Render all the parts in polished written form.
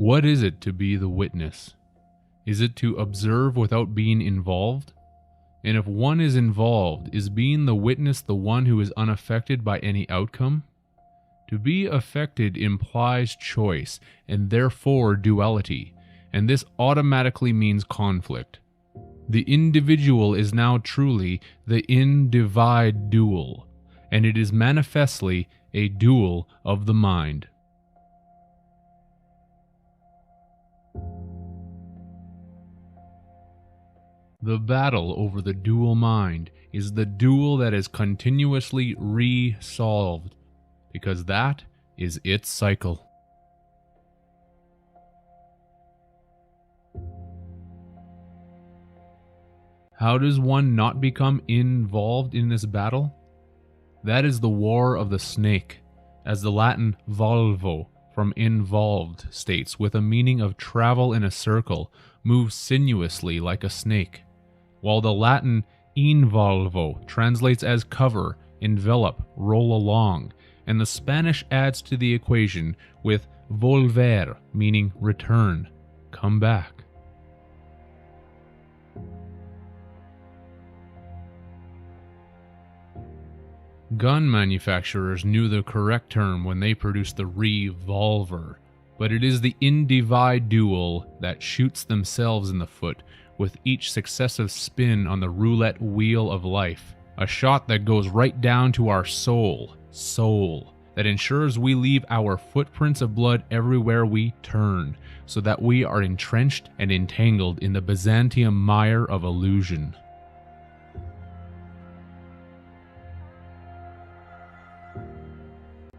What is it to be the witness? Is it to observe without being involved? And if one is involved, is being the witness the one who is unaffected by any outcome? To be affected implies choice, and therefore duality, and this automatically means conflict. The individual is now truly the in-divide dual, and it is manifestly a dual of the mind. The battle over the dual mind is the dual that is continuously re-solved, because that is its cycle. How does one not become involved in this battle? That is the war of the snake, as the Latin volvo from involved states, with a meaning of travel in a circle, move sinuously like a snake, while the Latin involvo translates as cover, envelop, roll along, and the Spanish adds to the equation with volver, meaning return, come back. Gun manufacturers knew the correct term when they produced the revolver, but it is the in-divide dual that shoots themselves in the foot with each successive spin on the roulette wheel of life, a shot that goes right down to our soul, that ensures we leave our footprints of blood everywhere we turn, so that we are entrenched and entangled in the Byzantium mire of illusion.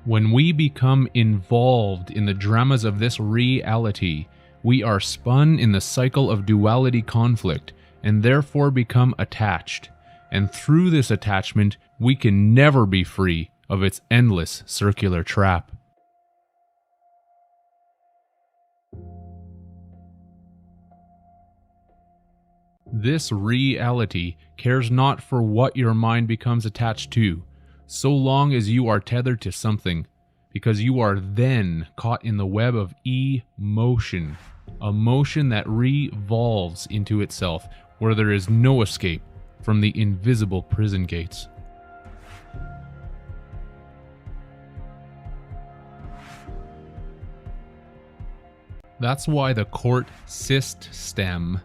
When we become involved in the dramas of this reality, we are spun in the cycle of duality conflict and therefore become attached. And through this attachment, we can never be free of its endless circular trap. This reality cares not for what your mind becomes attached to, so long as you are tethered to something, because you are then caught in the web of emotion, a motion that revolves into itself, where there is no escape from the invisible prison gates. That's why the court system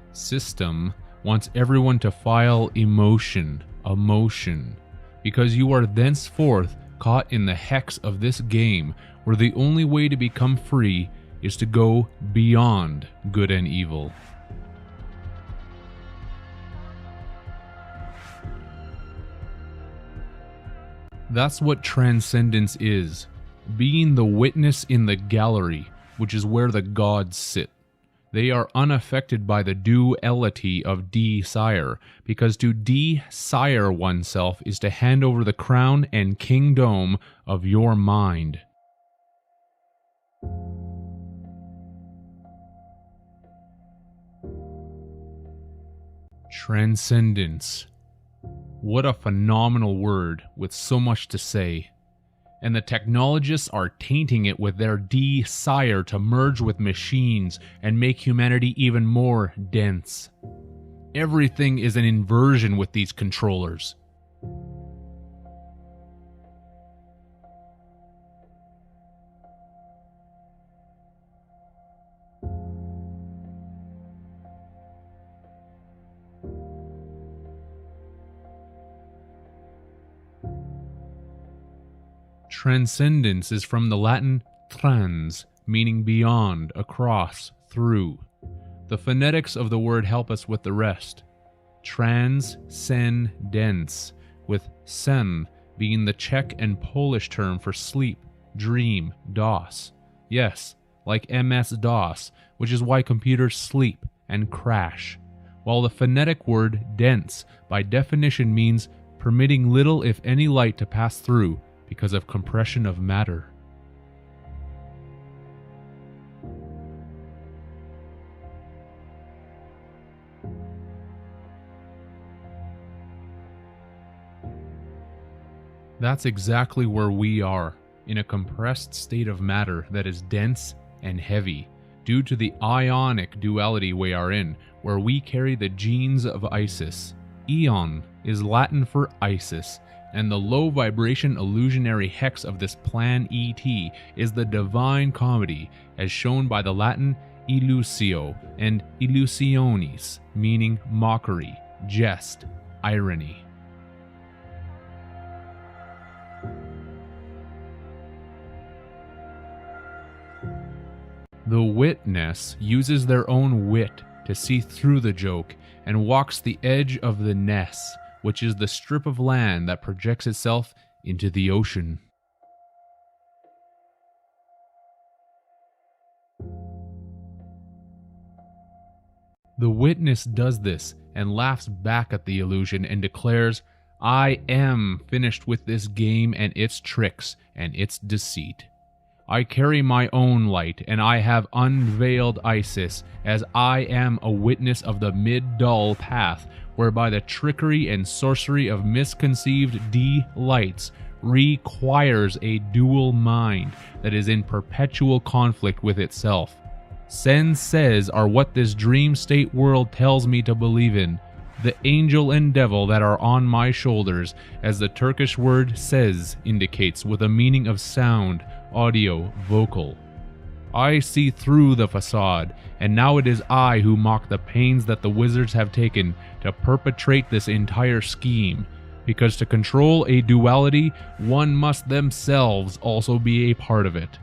wants everyone to file emotion, because you are thenceforth caught in the hex of this game, where the only way to become free is to go beyond good and evil. That's what transcendence is, being the witness in the gallery, which is where the gods sit. They are unaffected by the duality of desire, because to desire oneself is to hand over the crown and kingdom of your mind. Transcendence. What a phenomenal word with so much to say. And the technologists are tainting it with their desire to merge with machines and make humanity even more dense. Everything is an inversion with these controllers. Transcendence is from the Latin trans, meaning beyond, across, through. The phonetics of the word help us with the rest. Transcendence, with sen being the Czech and Polish term for sleep, dream, DOS. Yes, like MS-DOS, which is why computers sleep and crash. While the phonetic word dense, by definition, means permitting little if any light to pass through, because of compression of matter. That's exactly where we are, in a compressed state of matter that is dense and heavy, due to the ionic duality we are in, where we carry the genes of Isis. Aeon is Latin for Isis, and the low vibration illusionary hex of this plan ET is the divine comedy, as shown by the Latin illusio and illusionis, meaning mockery, jest, irony. The witness uses their own wit to see through the joke and walks the edge of the ness, which is the strip of land that projects itself into the ocean. The witness does this and laughs back at the illusion and declares, "I am finished with this game and its tricks and its deceit. I carry my own light, and I have unveiled Isis, as I am a witness of the mid-dull path, whereby the trickery and sorcery of misconceived delights requires a dual mind that is in perpetual conflict with itself. Senses are what this dream state world tells me to believe in, the angel and devil that are on my shoulders, as the Turkish word ses indicates, with a meaning of sound, audio, vocal. I see through the facade, and now it is I who mock the pains that the wizards have taken to perpetrate this entire scheme, because to control a duality, one must themselves also be a part of it.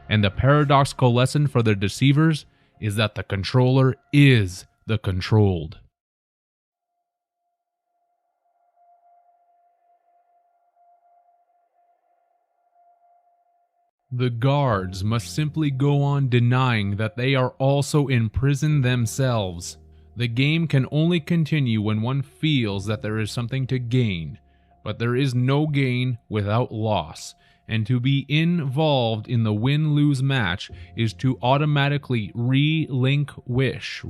And the paradoxical lesson for the deceivers is that the controller is the controlled." The guards must simply go on denying that they are also in prison themselves. The game can only continue when one feels that there is something to gain, but there is no gain without loss, and to be involved in the win-lose match is to automatically relinquish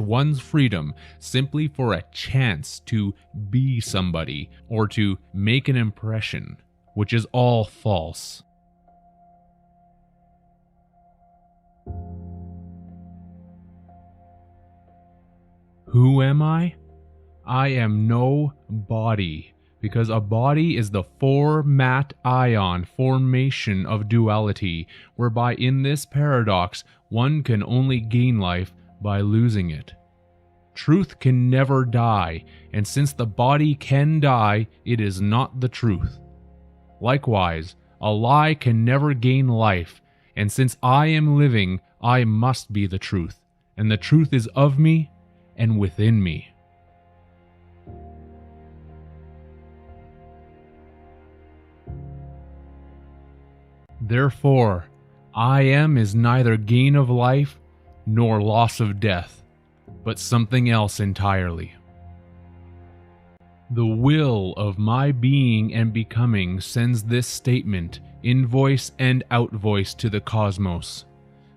one's freedom simply for a chance to be somebody or to make an impression, which is all false. Who am I? I am no body, because a body is the four-mat ion formation of duality, whereby in this paradox one can only gain life by losing it. Truth can never die, and since the body can die, it is not the truth. Likewise, a lie can never gain life, and since I am living, I must be the truth, and the truth is of me and within me. Therefore, I am is neither gain of life nor loss of death, but something else entirely. The will of my being and becoming sends this statement, in voice and out voice, to the cosmos,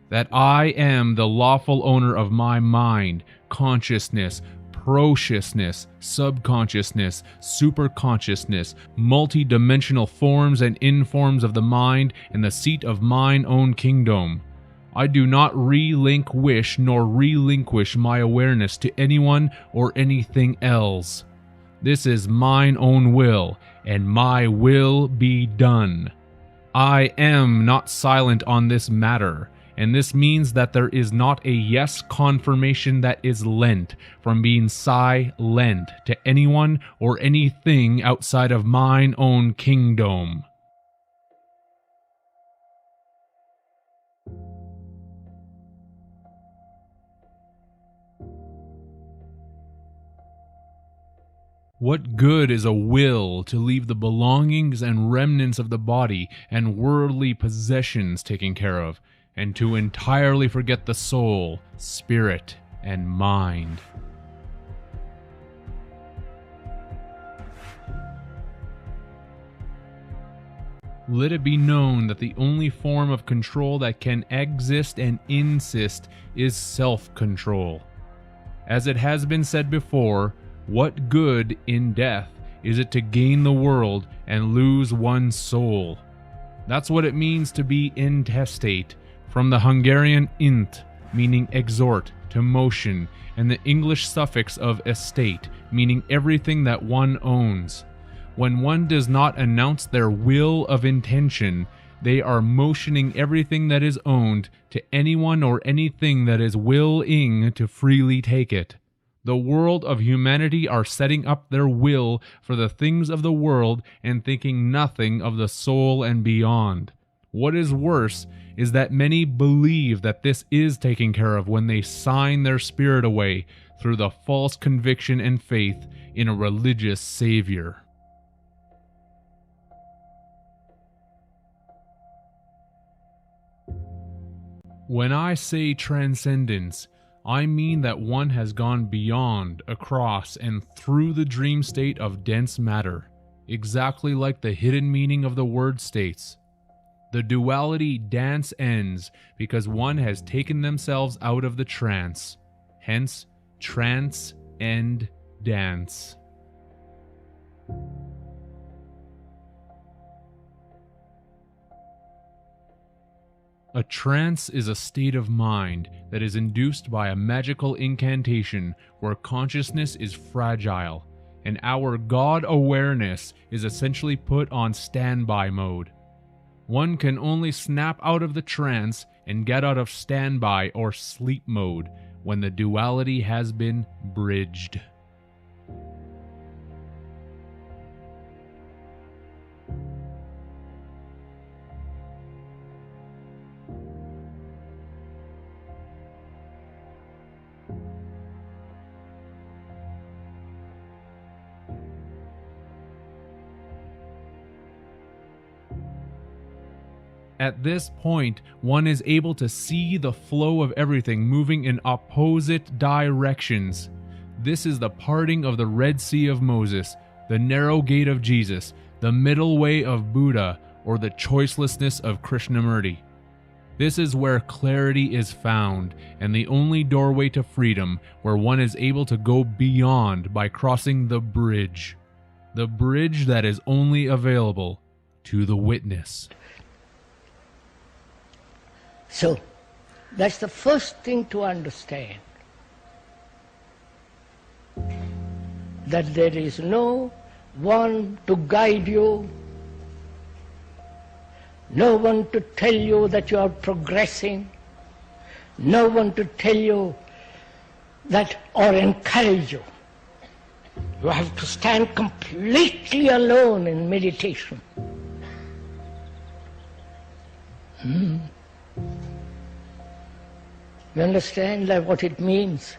that I am the lawful owner of my mind, consciousness, preciousness, subconsciousness, superconsciousness, multi-dimensional forms and informs of the mind, and the seat of mine own kingdom. I do not relinquish nor relinquish my awareness to anyone or anything else. This is mine own will, and my will be done. I am not silent on this matter, and this means that there is not a yes confirmation that is lent from being silent to anyone or anything outside of mine own kingdom. What good is a will to leave the belongings and remnants of the body and worldly possessions taken care of, and to entirely forget the soul, spirit, and mind? Let it be known that the only form of control that can exist and insist is self-control. As it has been said before, what good in death is it to gain the world and lose one's soul? That's what it means to be intestate, from the Hungarian int, meaning exhort, to motion, and the English suffix of estate, meaning everything that one owns. When one does not announce their will of intention, they are motioning everything that is owned to anyone or anything that is willing to freely take it. The world of humanity are setting up their will for the things of the world and thinking nothing of the soul and beyond. What is worse is that many believe that this is taken care of when they sign their spirit away through the false conviction and faith in a religious savior. When I say transcendence, I mean that one has gone beyond, across, and through the dream state of dense matter, exactly like the hidden meaning of the word states. The duality dance ends because one has taken themselves out of the trance, hence trance end dance. A trance is a state of mind that is induced by a magical incantation where consciousness is fragile, and our God awareness is essentially put on standby mode. One can only snap out of the trance and get out of standby or sleep mode when the duality has been bridged. At this point, one is able to see the flow of everything moving in opposite directions. This is the parting of the Red Sea of Moses, the narrow gate of Jesus, the middle way of Buddha, or the choicelessness of Krishnamurti. This is where clarity is found, and the only doorway to freedom, where one is able to go beyond by crossing the bridge that is only available to the witness. So, that's the first thing to understand, that there is no one to guide you, no one to tell you that you are progressing, no one to tell you that or encourage you. You have to stand completely alone in meditation. You understand what it means?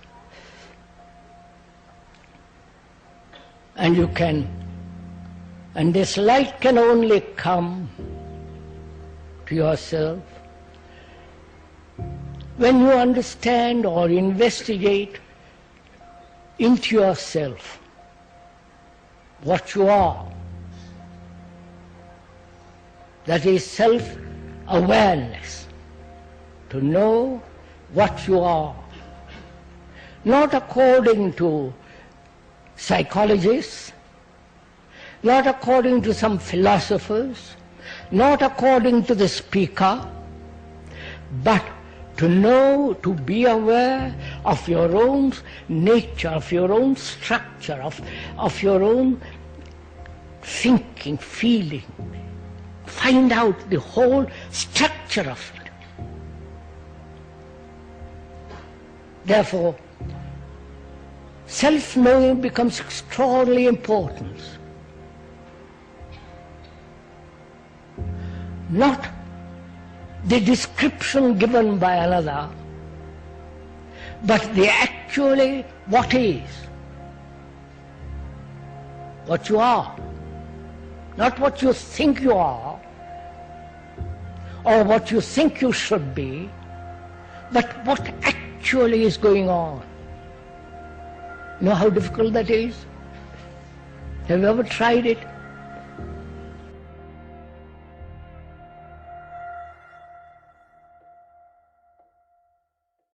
And you can, and this light can only come to yourself when you understand or investigate into yourself what you are. That is self-awareness, to know what you are, not according to psychologists, not according to some philosophers, not according to the speaker, but to know, to be aware of your own nature, of your own structure, of your own thinking, feeling. Find out the whole structure of it. Therefore, self-knowing becomes extraordinarily important. Not the description given by another, but the actually what is, what you are, not what you think you are, or what you think you should be, but what actually is going on. You know how difficult that is? Have you ever tried it?